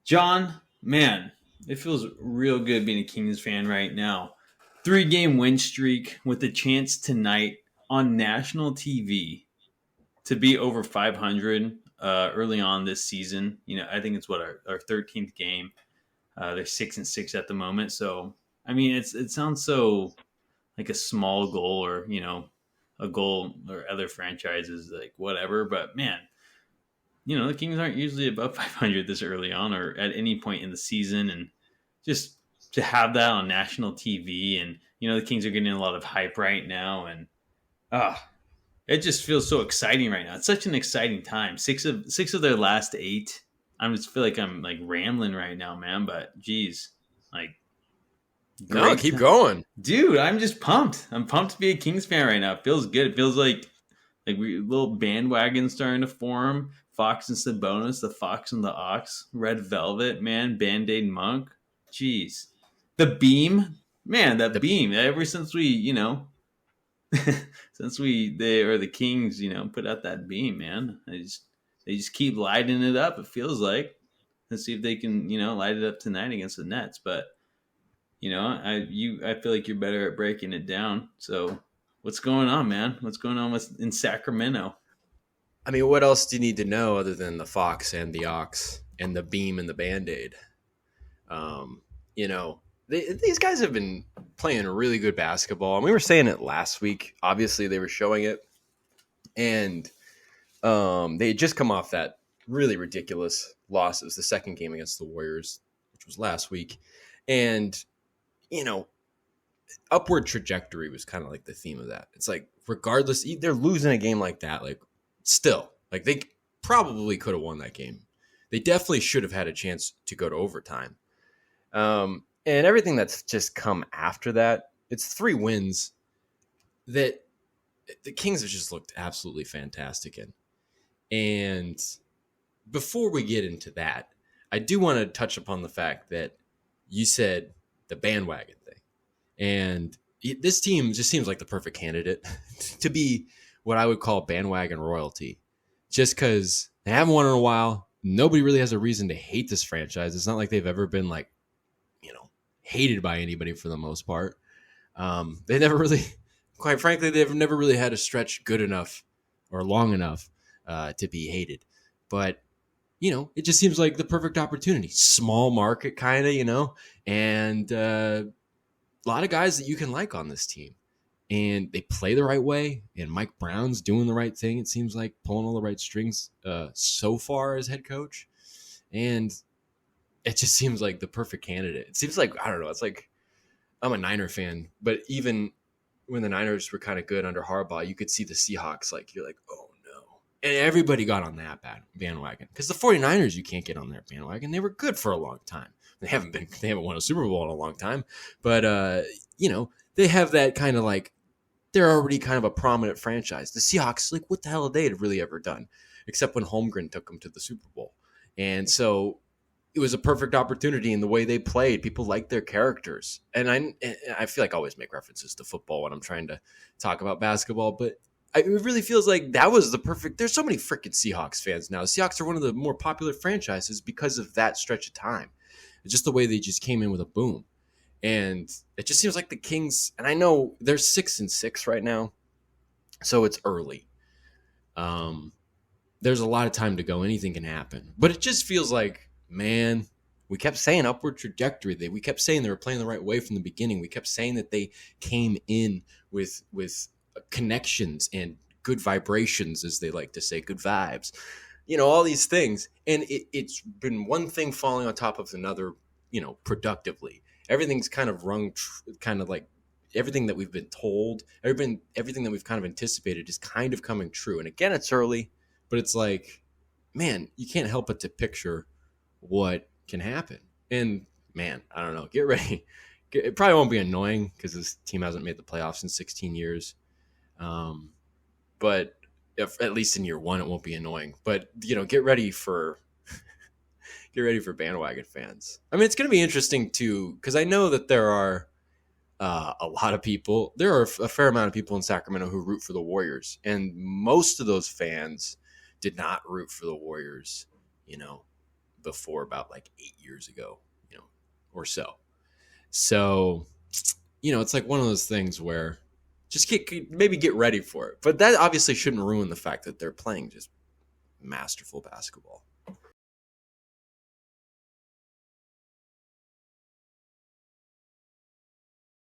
John, man, it feels real good being a Kings fan right now. 3 game win streak with a chance tonight on national TV to be over 500 early on this season. I think it's what our 13th game. They're 6-6 at the moment. So, I mean, it sounds so like a small goal or, a goal or other franchises, like whatever. But man, the Kings aren't usually above 500 this early on or at any point in the season. And just to have that on national TV and, the Kings are getting a lot of hype right now. And, it just feels so exciting right now. It's such an exciting time. Six of their last 8. I just feel like I'm like rambling right now, man. But geez, like No, great, keep going. dude. I'm just pumped. I'm pumped to be a Kings fan right now. It feels good. It feels like we little bandwagon starting to form. Fox and Sabonis, the Fox and the Ox, Red Velvet, man, Band Aid Monk. Jeez, the Beam, man, that The Beam. Ever since we, since the Kings, put out that Beam, man. They just keep lighting it up. It feels like. Let's see if they can, light it up tonight against the Nets. But I feel like you're better at breaking it down. So what's going on, man? What's going on in Sacramento? I mean, what else do you need to know other than the Fox and the Ox and the Beam and the Band-Aid? Um, these guys have been playing really good basketball, and we were saying it last week. Obviously, they were showing it, and they had just come off that really ridiculous loss. It was the second game against the Warriors, which was last week, and upward trajectory was kind of like the theme of that. It's like regardless, they're losing a game like that, like still, like they probably could have won that game. They definitely should have had a chance to go to overtime. And everything that's just come after that, it's 3 wins that the Kings have just looked absolutely fantastic in. And before we get into that, I do want to touch upon the fact that you said the bandwagon thing. And this team just seems like the perfect candidate to be what I would call bandwagon royalty. Just because they haven't won in a while. Nobody really has a reason to hate this franchise. It's not like they've ever been hated by anybody for the most part. They never really, quite frankly, they've never really had a stretch good enough or long enough to be hated. But, it just seems like the perfect opportunity. Small market kind of, and a lot of guys that you can like on this team. And they play the right way. And Mike Brown's doing the right thing. It seems like pulling all the right strings so far as head coach. And it just seems like the perfect candidate. It seems like, I don't know, it's like I'm a Niner fan, but even when the Niners were kind of good under Harbaugh, you could see the Seahawks, like, you're like, oh no. And everybody got on that bandwagon. Because the 49ers, you can't get on their bandwagon. They were good for a long time. They haven't won a Super Bowl in a long time. But, they have that kind of like, they're already kind of a prominent franchise. The Seahawks, like, what the hell have they really ever done? Except when Holmgren took them to the Super Bowl. And so it was a perfect opportunity in the way they played. People like their characters. And I feel like I always make references to football when I'm trying to talk about basketball, but it really feels like that was the perfect. There's so many freaking Seahawks fans now. The Seahawks are one of the more popular franchises because of that stretch of time. It's just the way they just came in with a boom. And it just seems like the Kings, and I know they're 6-6 right now, so it's early. There's a lot of time to go. Anything can happen. But it just feels like, man, we kept saying upward trajectory. We kept saying they were playing the right way from the beginning. We kept saying that they came in with connections and good vibrations, as they like to say, good vibes, all these things. And it's been one thing falling on top of another, productively. Everything's kind of kind of like everything that we've been told, everything that we've kind of anticipated is kind of coming true. And again, it's early, but it's like, man, you can't help but to picture what can happen. And man, I don't know. Get ready. It probably won't be annoying because this team hasn't made the playoffs in 16 years. But at least in year one, it won't be annoying. But get ready for bandwagon fans. I mean, it's going to be interesting too because I know that there are a lot of people. There are a fair amount of people in Sacramento who root for the Warriors, and most of those fans did not root for the Warriors, before about like 8 years ago, or so. So, it's like one of those things where just maybe get ready for it. But that obviously shouldn't ruin the fact that they're playing just masterful basketball.